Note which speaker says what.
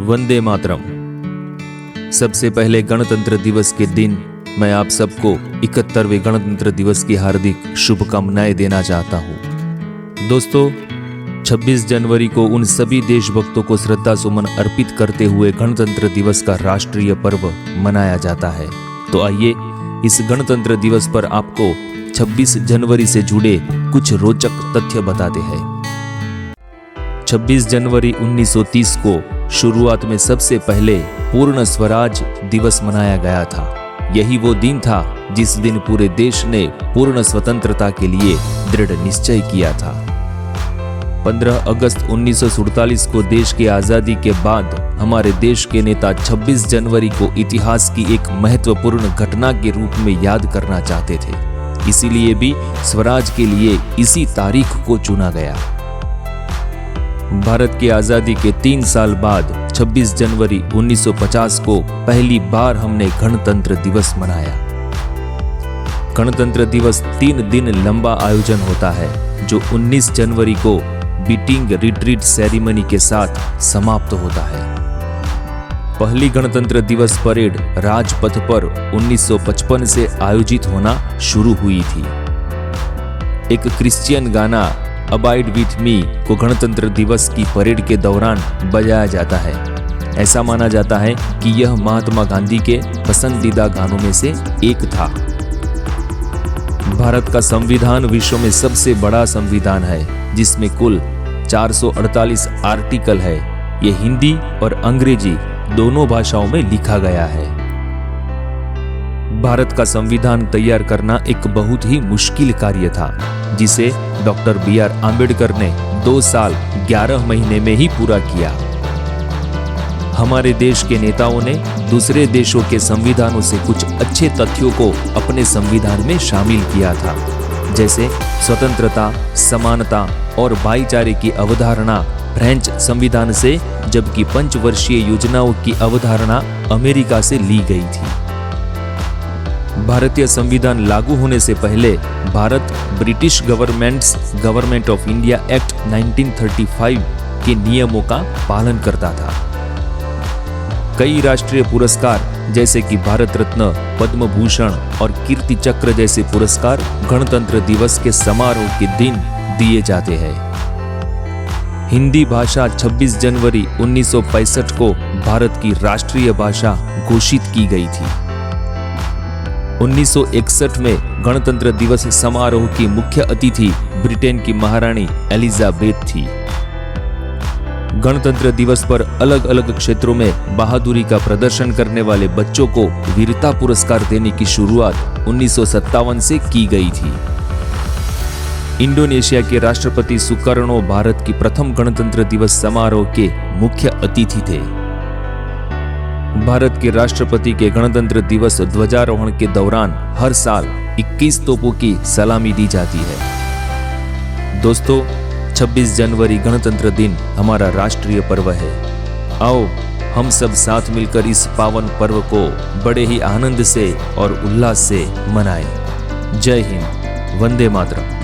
Speaker 1: वंदे मातरम। सबसे पहले गणतंत्र दिवस के दिन मैं आप सबको 71वें गणतंत्र दिवस की हार्दिक शुभकामनाएं देना चाहता हूँ। दोस्तों, 26 जनवरी को उन सभी देशभक्तों को श्रद्धा सुमन अर्पित करते हुए गणतंत्र दिवस का राष्ट्रीय पर्व मनाया जाता है। तो आइए इस गणतंत्र दिवस पर आपको 26 जनवरी से जुड़े कुछ रोचक तथ्य बताते हैं। 26 जनवरी 1930 को शुरुआत में सबसे पहले पूर्ण स्वराज दिवस मनाया गया था। यही वो दिन था जिस दिन पूरे देश ने पूर्ण स्वतंत्रता के लिए दृढ़ निश्चय किया था। 15 अगस्त 1947 को देश की आजादी के बाद हमारे देश के नेता 26 जनवरी को इतिहास की एक महत्वपूर्ण घटना के रूप में याद करना चाहते थे। इसीलिए भी स्वराज के लिए इसी तारीख को चुना गया। भारत की आजादी के 3 साल बाद 26 जनवरी 1950 को पहली बार हमने गणतंत्र दिवस मनाया। गणतंत्र दिवस 3 दिन लंबा आयोजन होता है, जो 19 जनवरी को बीटिंग रिट्रीट सेरेमनी के साथ समाप्त होता है। पहली गणतंत्र दिवस परेड राजपथ पर 1955 से आयोजित होना शुरू हुई थी। एक क्रिश्चियन गाना अबाइड विथ मी को गणतंत्र दिवस की परेड के दौरान बजाया जाता है। ऐसा माना जाता है कि यह महात्मा गांधी के पसंदीदा गानों में से एक था। भारत का संविधान विश्व में सबसे बड़ा संविधान है, जिसमें कुल 448 आर्टिकल है। यह हिंदी और अंग्रेजी दोनों भाषाओं में लिखा गया है। भारत का संविधान तैयार करना एक बहुत ही मुश्किल कार्य था, जिसे डॉक्टर BR आंबेडकर ने 2 साल 11 महीने में ही पूरा किया। हमारे देश के नेताओं ने दूसरे देशों के संविधानों से कुछ अच्छे तथ्यों को अपने संविधान में शामिल किया था, जैसे स्वतंत्रता, समानता और भाईचारे की अवधारणा फ्रेंच संविधान से, जबकि पंचवर्षीय योजनाओं की अवधारणा अमेरिका से ली गई थी। भारतीय संविधान लागू होने से पहले Bharat British government of India act 1935 के नियमों का पालन करता था। कई राष्ट्रीय पुरस्कार जैसे कि भारत रत्न, पद्म भूषण और कीर्ति चक्र जैसे पुरस्कार गणतंत्र दिवस के समारोह के दिन दिए जाते हैं। हिंदी भाषा 26 जनवरी 1965 को भारत की राष्ट्रीय भाषा घोषित की गई थी। 1961 में गणतंत्र दिवस समारोह की मुख्य अतिथि ब्रिटेन की महारानी एलिजाबेथ थी। गणतंत्र दिवस पर अलग अलग क्षेत्रों में बहादुरी का प्रदर्शन करने वाले बच्चों को वीरता पुरस्कार देने की शुरुआत 1957 से की गई थी। इंडोनेशिया के राष्ट्रपति सुकर्णो भारत की प्रथम गणतंत्र दिवस समारोह के मुख्य अतिथि थे। भारत के राष्ट्रपति के गणतंत्र दिवस ध्वजारोहण के दौरान हर साल 21 तोपों की सलामी दी जाती है। दोस्तों, 26 जनवरी गणतंत्र दिन हमारा राष्ट्रीय पर्व है। आओ हम सब साथ मिलकर इस पावन पर्व को बड़े ही आनंद से और उल्लास से मनाएं। जय हिंद, वंदे मातरम।